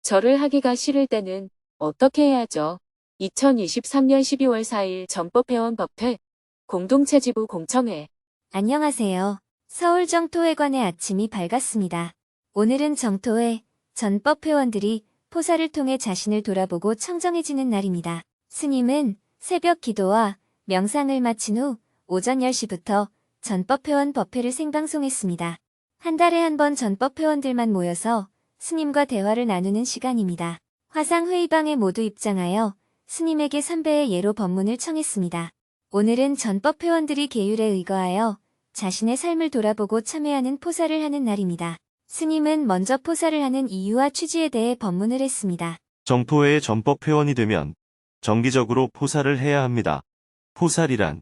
절을 하기가 싫을 때는 어떻게 해야죠? 2023년 12월 4일 전법회원 법회 공동체지부 공청회. 안녕하세요. 서울 정토회관의 아침이 밝았습니다. 오늘은 정토회 전법 회원들이 포사를 통해 자신을 돌아보고 청정해지는 날입니다. 스님은 새벽 기도와 명상을 마친 후 오전 10시부터 전법 회원 법회를 생방송했습니다. 한 달에 한 번 전법 회원들만 모여서 스님과 대화를 나누는 시간입니다. 화상 회의방에 모두 입장하여 스님에게 선배의 예로 법문을 청했습니다. 오늘은 전법 회원들이 계율에 의거하여 자신의 삶을 돌아보고 참회하는 포사를 하는 날입니다. 스님은 먼저 포사를 하는 이유와 취지에 대해 법문을 했습니다. 정토회의 전법 회원이 되면 정기적으로 포사를 해야 합니다. 포살이란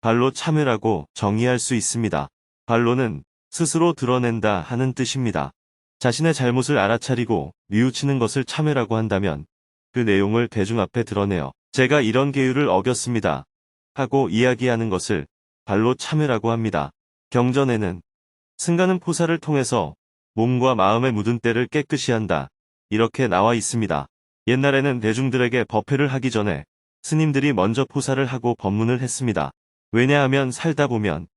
발로 참회라고 정의할 수 있습니다. 발로는 스스로 드러낸다 하는 뜻입니다. 자신의 잘못을 알아차리고 뉘우치는 것을 참회라고 한다면 그 내용을 대중 앞에 드러내어 제가 이런 계율을 어겼습니다 하고 이야기하는 것을 발로 참회라고 합니다. 경전에는 승가는 포사를 통해서 몸과 마음에 묻은 때를 깨끗이 한다 이렇게 나와 있습니다. 옛날에는 대중들에게 법회를 하기 전에 스님들이 먼저 포사를 하고 법문을 했습니다. 왜냐하면 살다 보면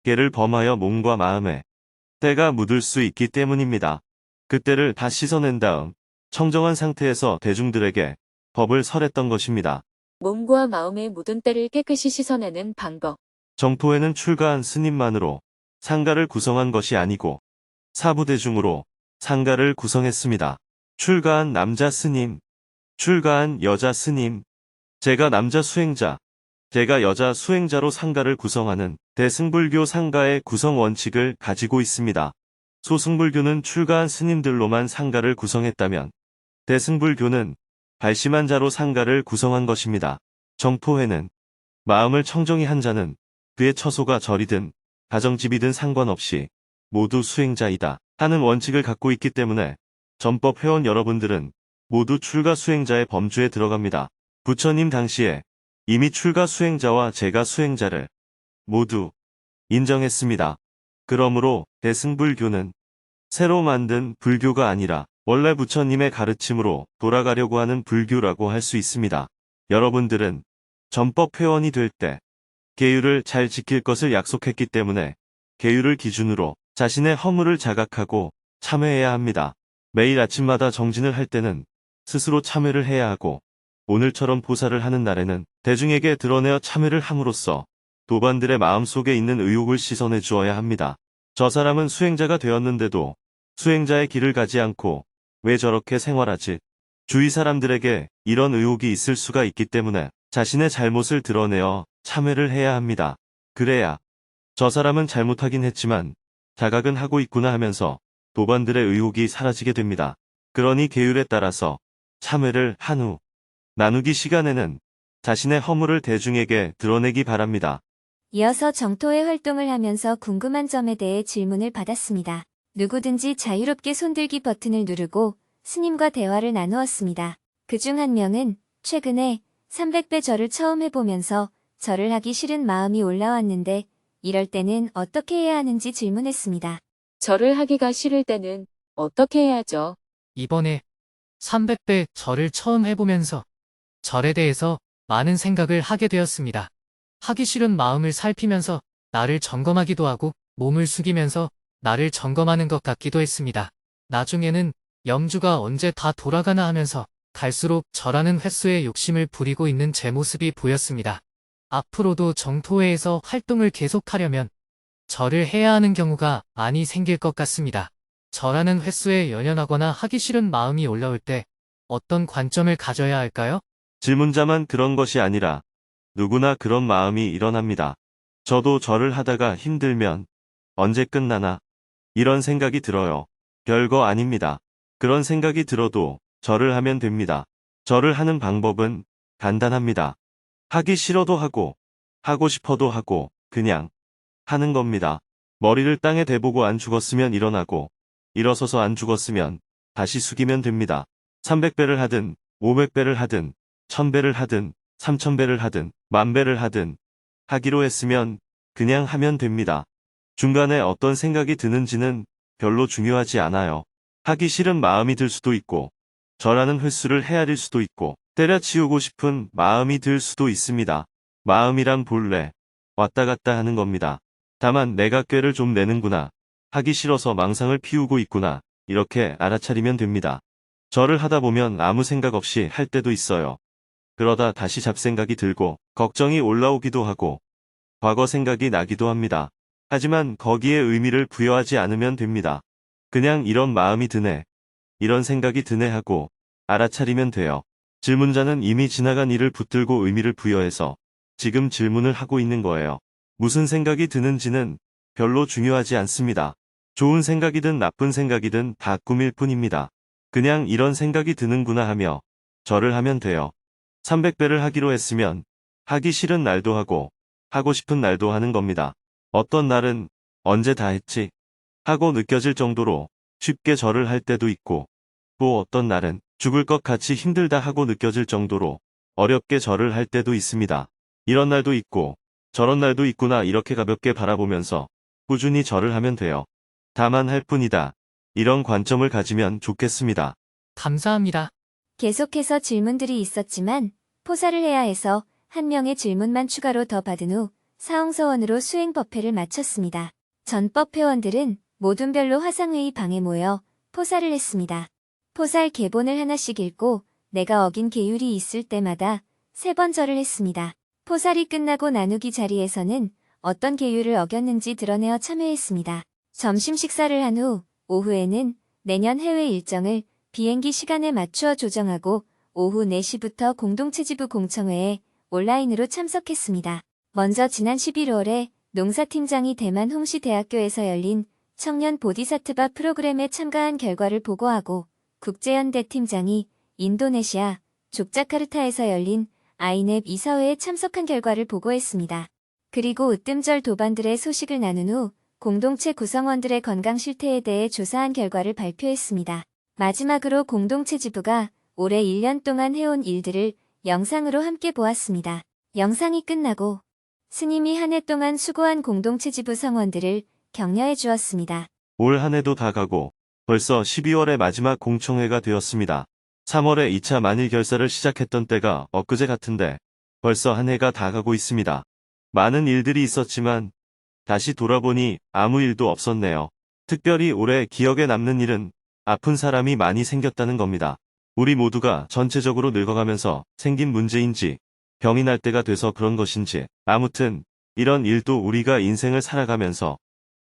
깨를 범하여 몸과 마음에 때가 묻을 수 있기 때문입니다. 그 때를 다 씻어낸 다음 청정한 상태에서 대중들에게 법을 설했던 것입니다. 몸과 마음에 묻은 때를 깨끗이 씻어내는 방법. 정토회는 출가한 스님만으로 상가를 구성한 것이 아니고 사부대중으로 상가를 구성했습니다. 출가한 남자 스님, 출가한 여자 스님, 제가 남자 수행자, 제가 여자 수행자로 상가를 구성하는 대승불교 상가의 구성 원칙을 가지고 있습니다. 소승불교는 출가한 스님들로만 상가를 구성했다면 대승불교는 발심한 자로 상가를 구성한 것입니다. 정토회는 마음을 청정히 한 자는 그의 처소가 절이든 가정집이든 상관없이 모두 수행자이다 하는 원칙을 갖고 있기 때문에 전법 회원 여러분들은 모두 출가 수행자의 범주에 들어갑니다. 부처님 당시에 이미 출가 수행자와 제가 수행자를 모두 인정했습니다. 그러므로 대승불교는 새로 만든 불교가 아니라 원래 부처님의 가르침으로 돌아가려고 하는 불교라고 할 수 있습니다. 여러분들은 전법 회원이 될 때 계율을 잘 지킬 것을 약속했기 때문에 계율을 기준으로 자신의 허물을 자각하고 참회해야 합니다. 매일 아침마다 정진을 할 때는 스스로 참회를 해야 하고 오늘처럼 포사를 하는 날에는 대중에게 드러내어 참회를 함으로써 도반들의 마음속에 있는 의욕을 씻어내 주어야 합니다. 저 사람은 수행자가 되었는데도 수행자의 길을 가지 않고 왜 저렇게 생활하지? 주위 사람들에게 이런 의혹이 있을 수가 있기 때문에 자신의 잘못을 드러내어 참회를 해야 합니다. 그래야 저 사람은 잘못하긴 했지만 자각은 하고 있구나 하면서 도반들의 의혹이 사라지게 됩니다. 그러니 계율에 따라서 참회를 한 후 나누기 시간에는 자신의 허물을 대중에게 드러내기 바랍니다. 이어서 정토회 활동을 하면서 궁금한 점에 대해 질문을 받았습니다. 누구든지 자유롭게 손들기 버튼을 누르고 스님과 대화를 나누었습니다. 그중 한 명은 최근에 300배 절을 처음 해보면서 절을 하기 싫은 마음이 올라왔는데 이럴 때는 어떻게 해야 하는지 질문했습니다. 절을 하기가 싫을 때는 어떻게 해야죠? 이번에 300배 절을 처음 해보면서 절에 대해서 많은 생각을 하게 되었습니다. 하기 싫은 마음을 살피면서 나를 점검하기도 하고 몸을 숙이면서 나를 점검하는 것 같기도 했습니다. 나중에는 영주가 언제 다 돌아가나 하면서 갈수록 절하는 횟수에 욕심을 부리고 있는 제 모습이 보였습니다. 앞으로도 정토회에서 활동을 계속하려면 절을 해야 하는 경우가 많이 생길 것 같습니다. 절하는 횟수에 연연하거나 하기 싫은 마음이 올라올 때 어떤 관점을 가져야 할까요? 질문자만 그런 것이 아니라 누구나 그런 마음이 일어납니다. 저도 절을 하다가 힘들면 언제 끝나나 이런 생각이 들어요. 별거 아닙니다. 그런 생각이 들어도 절을 하면 됩니다. 절을 하는 방법은 간단합니다. 하기 싫어도 하고 하고 싶어도 하고 그냥 하는 겁니다. 머리를 땅에 대보고 안 죽었으면 일어나고 일어서서 안 죽었으면 다시 숙이면 됩니다. 300배를 하든 500배를 하든 1000배를 하든 3000배를 하든 10,000배를 하든 하기로 했으면 그냥 하면 됩니다. 중간에 어떤 생각이 드는지는 별로 중요하지 않아요. 하기 싫은 마음이 들 수도 있고 절하는 횟수를 헤아릴 수도 있고 때려치우고 싶은 마음이 들 수도 있습니다. 마음이란 본래 왔다 갔다 하는 겁니다. 다만 내가 꾀를 좀 내는구나. 하기 싫어서 망상을 피우고 있구나. 이렇게 알아차리면 됩니다. 절을 하다 보면 아무 생각 없이 할 때도 있어요. 그러다 다시 잡생각이 들고 걱정이 올라오기도 하고 과거 생각이 나기도 합니다. 하지만 거기에 의미를 부여하지 않으면 됩니다. 그냥 이런 마음이 드네, 이런 생각이 드네 하고 알아차리면 돼요. 질문자는 이미 지나간 일을 붙들고 의미를 부여해서 지금 질문을 하고 있는 거예요. 무슨 생각이 드는지는 별로 중요하지 않습니다. 좋은 생각이든 나쁜 생각이든 다 꿈일 뿐입니다. 그냥 이런 생각이 드는구나 하며 절을 하면 돼요. 300배를 하기로 했으면 하기 싫은 날도 하고 하고 싶은 날도 하는 겁니다. 어떤 날은 언제 다 했지? 하고 느껴질 정도로 쉽게 절을 할 때도 있고 또 어떤 날은 죽을 것 같이 힘들다 하고 느껴질 정도로 어렵게 절을 할 때도 있습니다. 이런 날도 있고 저런 날도 있구나 이렇게 가볍게 바라보면서 꾸준히 절을 하면 돼요. 다만 할 뿐이다. 이런 관점을 가지면 좋겠습니다. 감사합니다. 계속해서 질문들이 있었지만 포사를 해야 해서 한 명의 질문만 추가로 더 받은 후 사홍서원으로 수행법회를 마쳤습니다. 전법 회원들은 모둠별로 화상회의 방에 모여 포사를 했습니다. 포살 계본을 하나씩 읽고 내가 어긴 계율이 있을 때마다 3번 절을 했습니다. 포살이 끝나고 나누기 자리에서는 어떤 계율을 어겼는지 드러내어 참여했습니다. 점심 식사를 한 후 오후에는 내년 해외 일정을 비행기 시간에 맞추어 조정하고 오후 4시부터 공동체지부 공청회에 온라인으로 참석했습니다. 먼저 지난 11월에 농사팀장이 대만 홍시대학교에서 열린 청년 보디사트바 프로그램에 참가한 결과를 보고하고 국제연대 팀장이 인도네시아 족자카르타에서 열린 아이넵 이사회에 참석한 결과를 보고했습니다. 그리고 으뜸절 도반들의 소식을 나눈 후 공동체 구성원들의 건강 실태에 대해 조사한 결과를 발표했습니다. 마지막으로 공동체 지부가 올해 1년 동안 해온 일들을 영상으로 함께 보았습니다. 영상이 끝나고 스님이 한 해 동안 수고한 공동체 지부 성원들을 격려해 주었습니다. 올 한 해도 다 가고 벌써 12월의 마지막 공청회가 되었습니다. 3월에 2차 만일 결사를 시작했던 때가 엊그제 같은데 벌써 한 해가 다 가고 있습니다. 많은 일들이 있었지만 다시 돌아보니 아무 일도 없었네요. 특별히 올해 기억에 남는 일은 아픈 사람이 많이 생겼다는 겁니다. 우리 모두가 전체적으로 늙어가면서 생긴 문제인지 병이 날 때가 돼서 그런 것인지 아무튼 이런 일도 우리가 인생을 살아가면서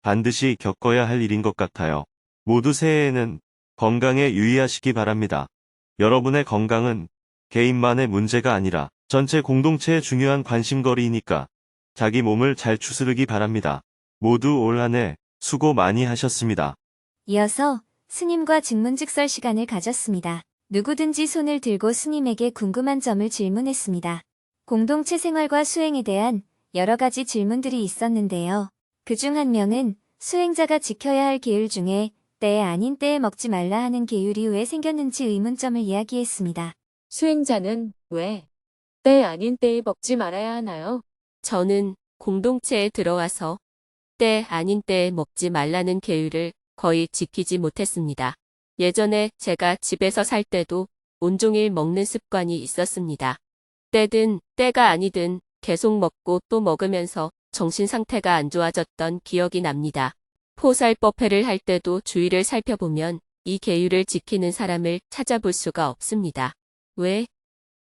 반드시 겪어야 할 일인 것 같아요. 모두 새해에는 건강에 유의하시기 바랍니다. 여러분의 건강은 개인만의 문제가 아니라 전체 공동체의 중요한 관심거리이니까 자기 몸을 잘 추스르기 바랍니다. 모두 올 한 해 수고 많이 하셨습니다. 이어서 스님과 증문즉설 시간을 가졌습니다. 누구든지 손을 들고 스님에게 궁금한 점을 질문했습니다. 공동체 생활과 수행에 대한 여러 가지 질문들이 있었는데요. 그중 한 명은 수행자가 지켜야 할 계율 중에 때에 아닌 때에 먹지 말라 하는 계율이 왜 생겼는지 의문점을 이야기했습니다. 수행자는 왜 때 아닌 때에 먹지 말아야 하나요? 저는 공동체에 들어와서 때 아닌 때에 먹지 말라는 계율을 거의 지키지 못했습니다. 예전에 제가 집에서 살 때도 온종일 먹는 습관이 있었습니다. 때든 때가 아니든 계속 먹고 또 먹으면서 정신 상태가 안 좋아졌던 기억이 납니다. 포살법회를 할 때도 주위를 살펴보면 이 계율을 지키는 사람을 찾아볼 수가 없습니다. 왜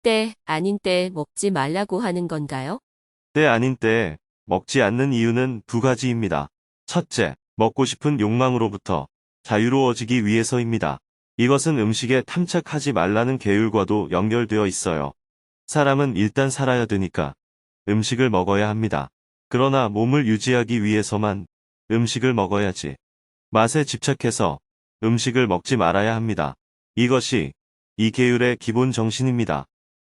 때 아닌 때에 먹지 말라고 하는 건가요? 때 아닌 때에 먹지 않는 이유는 두 가지입니다. 첫째, 먹고 싶은 욕망으로부터 자유로워지기 위해서입니다. 이것은 음식에 탐착하지 말라는 계율과도 연결되어 있어요. 사람은 일단 살아야 되니까 음식을 먹어야 합니다. 그러나 몸을 유지하기 위해서만 음식을 먹어야지. 맛에 집착해서 음식을 먹지 말아야 합니다. 이것이 이 계율의 기본 정신입니다.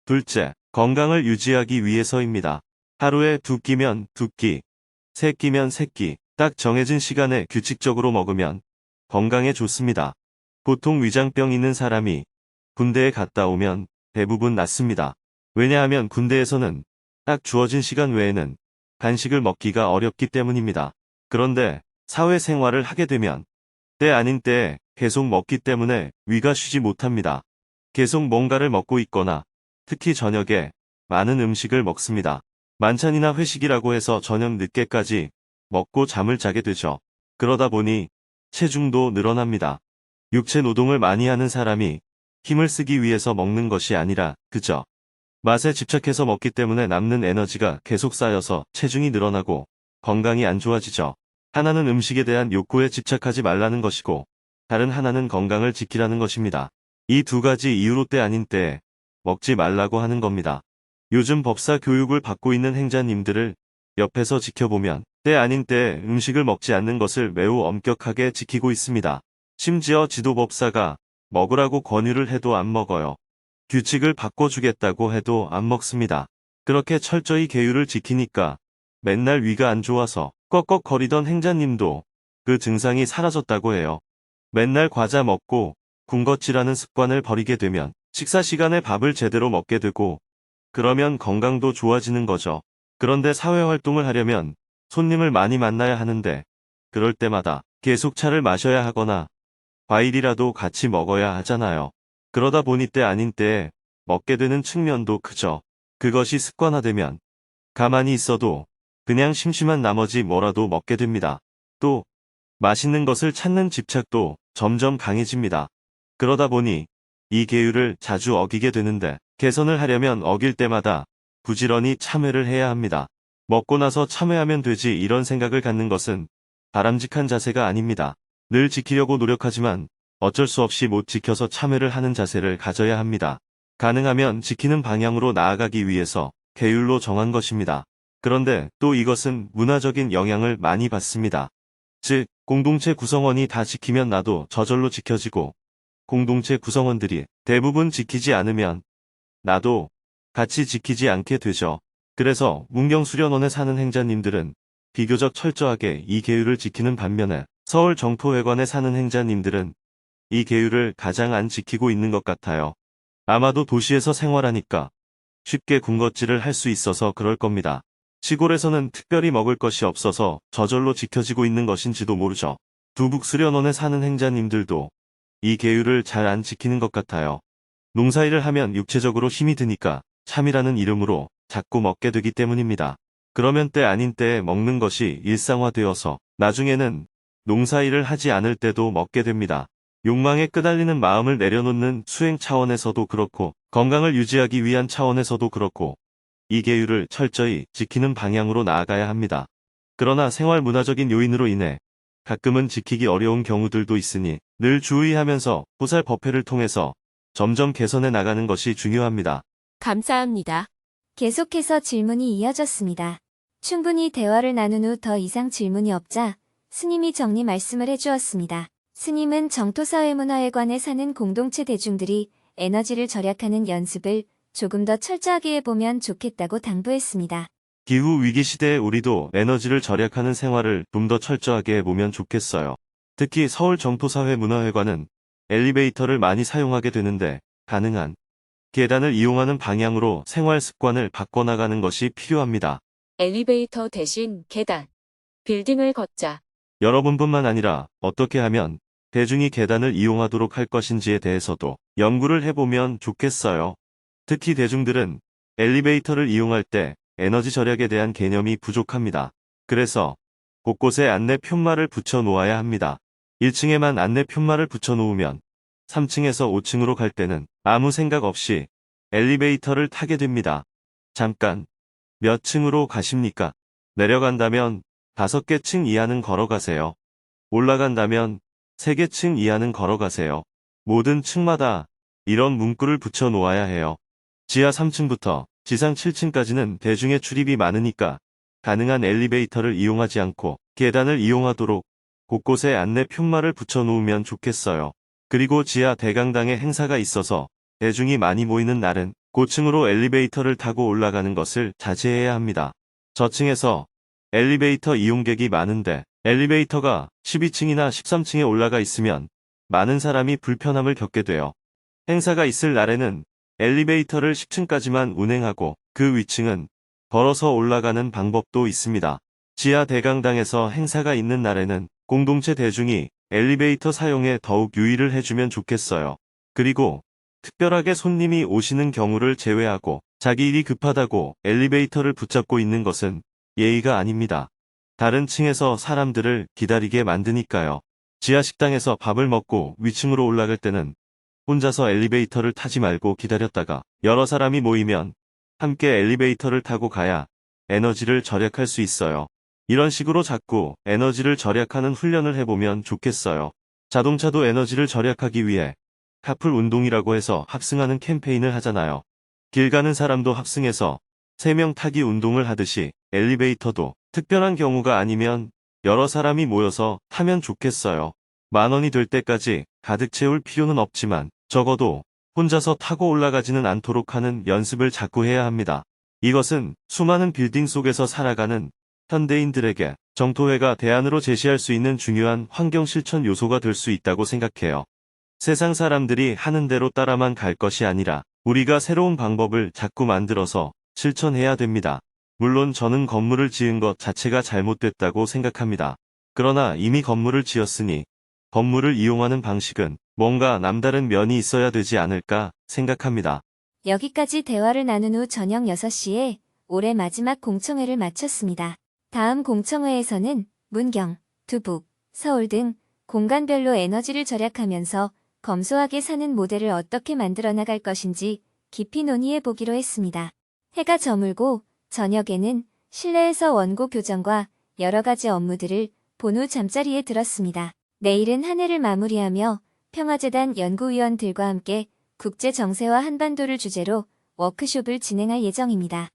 둘째, 건강을 유지하기 위해서입니다. 하루에 2끼면 2끼, 3끼면 3끼, 딱 정해진 시간에 규칙적으로 먹으면 건강에 좋습니다. 보통 위장병 있는 사람이 군대에 갔다 오면 대부분 낫습니다. 왜냐하면 군대에서는 딱 주어진 시간 외에는 간식을 먹기가 어렵기 때문입니다. 그런데 사회생활을 하게 되면 때 아닌 때에 계속 먹기 때문에 위가 쉬지 못합니다. 계속 뭔가를 먹고 있거나 특히 저녁에 많은 음식을 먹습니다. 만찬이나 회식이라고 해서 저녁 늦게까지 먹고 잠을 자게 되죠. 그러다 보니 체중도 늘어납니다. 육체 노동을 많이 하는 사람이 힘을 쓰기 위해서 먹는 것이 아니라 그저 맛에 집착해서 먹기 때문에 남는 에너지가 계속 쌓여서 체중이 늘어나고 건강이 안 좋아지죠. 하나는 음식에 대한 욕구에 집착하지 말라는 것이고 다른 하나는 건강을 지키라는 것입니다. 이 두 가지 이유로 때 아닌 때에 먹지 말라고 하는 겁니다. 요즘 법사 교육을 받고 있는 행자님들을 옆에서 지켜보면 때 아닌 때에 음식을 먹지 않는 것을 매우 엄격하게 지키고 있습니다. 심지어 지도법사가 먹으라고 권유를 해도 안 먹어요. 규칙을 바꿔주겠다고 해도 안 먹습니다. 그렇게 철저히 계율을 지키니까 맨날 위가 안 좋아서 꺽꺽거리던 행자님도 그 증상이 사라졌다고 해요. 맨날 과자 먹고 군것질하는 습관을 버리게 되면 식사 시간에 밥을 제대로 먹게 되고 그러면 건강도 좋아지는 거죠. 그런데 사회활동을 하려면 손님을 많이 만나야 하는데 그럴 때마다 계속 차를 마셔야 하거나 과일이라도 같이 먹어야 하잖아요. 그러다 보니 때 아닌 때에 먹게 되는 측면도 크죠. 그것이 습관화되면 가만히 있어도 그냥 심심한 나머지 뭐라도 먹게 됩니다. 또 맛있는 것을 찾는 집착도 점점 강해집니다. 그러다 보니 이 계율을 자주 어기게 되는데 개선을 하려면 어길 때마다 부지런히 참회를 해야 합니다. 먹고 나서 참회하면 되지 이런 생각을 갖는 것은 바람직한 자세가 아닙니다. 늘 지키려고 노력하지만 어쩔 수 없이 못 지켜서 참회를 하는 자세를 가져야 합니다. 가능하면 지키는 방향으로 나아가기 위해서 계율로 정한 것입니다. 그런데 또 이것은 문화적인 영향을 많이 받습니다. 즉, 공동체 구성원이 다 지키면 나도 저절로 지켜지고 공동체 구성원들이 대부분 지키지 않으면 나도 같이 지키지 않게 되죠. 그래서 문경수련원에 사는 행자님들은 비교적 철저하게 이 계율을 지키는 반면에 서울 정토회관에 사는 행자님들은 이 계율을 가장 안 지키고 있는 것 같아요. 아마도 도시에서 생활하니까 쉽게 군것질을 할 수 있어서 그럴 겁니다. 시골에서는 특별히 먹을 것이 없어서 저절로 지켜지고 있는 것인지도 모르죠. 두북수련원에 사는 행자님들도 이 계율을 잘 안 지키는 것 같아요. 농사일을 하면 육체적으로 힘이 드니까 참이라는 이름으로 자꾸 먹게 되기 때문입니다. 그러면 때 아닌 때에 먹는 것이 일상화되어서 나중에는 농사일을 하지 않을 때도 먹게 됩니다. 욕망에 끄달리는 마음을 내려놓는 수행 차원에서도 그렇고 건강을 유지하기 위한 차원에서도 그렇고 이 계율을 철저히 지키는 방향으로 나아가야 합니다. 그러나 생활 문화적인 요인으로 인해 가끔은 지키기 어려운 경우들도 있으니 늘 주의하면서 보살법회를 통해서 점점 개선해 나가는 것이 중요합니다. 감사합니다. 계속해서 질문이 이어졌습니다. 충분히 대화를 나눈 후 더 이상 질문이 없자 스님이 정리 말씀을 해주었습니다. 스님은 정토사회문화회관에 사는 공동체 대중들이 에너지를 절약하는 연습을 조금 더 철저하게 해보면 좋겠다고 당부했습니다. 기후 위기 시대에 우리도 에너지를 절약하는 생활을 좀 더 철저하게 해보면 좋겠어요. 특히 서울 정토사회문화회관은 엘리베이터를 많이 사용하게 되는데 가능한 계단을 이용하는 방향으로 생활 습관을 바꿔나가는 것이 필요합니다. 엘리베이터 대신 계단. 빌딩을 걷자. 여러분뿐만 아니라 어떻게 하면 대중이 계단을 이용하도록 할 것인지에 대해서도 연구를 해보면 좋겠어요. 특히 대중들은 엘리베이터를 이용할 때 에너지 절약에 대한 개념이 부족합니다. 그래서 곳곳에 안내 푯말을 붙여 놓아야 합니다. 1층에만 안내 푯말을 붙여 놓으면 3층에서 5층으로 갈 때는 아무 생각 없이 엘리베이터를 타게 됩니다. 잠깐, 몇 층으로 가십니까? 내려간다면 5개 층 이하는 걸어가세요. 올라간다면 3개 층 이하는 걸어가세요. 모든 층마다 이런 문구를 붙여 놓아야 해요. 지하 3층부터 지상 7층까지는 대중의 출입이 많으니까 가능한 엘리베이터를 이용하지 않고 계단을 이용하도록 곳곳에 안내 푯말을 붙여 놓으면 좋겠어요. 그리고 지하 대강당에 행사가 있어서 대중이 많이 모이는 날은 고층으로 엘리베이터를 타고 올라가는 것을 자제해야 합니다. 저층에서 엘리베이터 이용객이 많은데 엘리베이터가 12층이나 13층에 올라가 있으면 많은 사람이 불편함을 겪게 돼요. 행사가 있을 날에는 엘리베이터를 10층까지만 운행하고 그 위층은 걸어서 올라가는 방법도 있습니다. 지하 대강당에서 행사가 있는 날에는 공동체 대중이 엘리베이터 사용에 더욱 유의를 해주면 좋겠어요. 그리고 특별하게 손님이 오시는 경우를 제외하고 자기 일이 급하다고 엘리베이터를 붙잡고 있는 것은 예의가 아닙니다. 다른 층에서 사람들을 기다리게 만드니까요. 지하 식당에서 밥을 먹고 위층으로 올라갈 때는 혼자서 엘리베이터를 타지 말고 기다렸다가 여러 사람이 모이면 함께 엘리베이터를 타고 가야 에너지를 절약할 수 있어요. 이런 식으로 자꾸 에너지를 절약하는 훈련을 해보면 좋겠어요. 자동차도 에너지를 절약하기 위해 카풀 운동이라고 해서 합승하는 캠페인을 하잖아요. 길 가는 사람도 합승해서 3명 타기 운동을 하듯이 엘리베이터도 특별한 경우가 아니면 여러 사람이 모여서 타면 좋겠어요. 10,000원이 될 때까지 가득 채울 필요는 없지만 적어도 혼자서 타고 올라가지는 않도록 하는 연습을 자꾸 해야 합니다. 이것은 수많은 빌딩 속에서 살아가는 현대인들에게 정토회가 대안으로 제시할 수 있는 중요한 환경 실천 요소가 될 수 있다고 생각해요. 세상 사람들이 하는 대로 따라만 갈 것이 아니라 우리가 새로운 방법을 자꾸 만들어서 실천해야 됩니다. 물론 저는 건물을 지은 것 자체가 잘못됐다고 생각합니다. 그러나 이미 건물을 지었으니 건물을 이용하는 방식은 뭔가 남다른 면이 있어야 되지 않을까 생각합니다. 여기까지 대화를 나눈 후 저녁 6시에 올해 마지막 공청회를 마쳤습니다. 다음 공청회에서는 문경, 두북, 서울 등 공간별로 에너지를 절약하면서 검소하게 사는 모델을 어떻게 만들어 나갈 것인지 깊이 논의해 보기로 했습니다. 해가 저물고 저녁에는 실내에서 원고 교정과 여러 가지 업무들을 본 후 잠자리에 들었습니다. 내일은 한 해를 마무리하며 평화재단 연구위원들과 함께 국제 정세와 한반도를 주제로 워크숍을 진행할 예정입니다.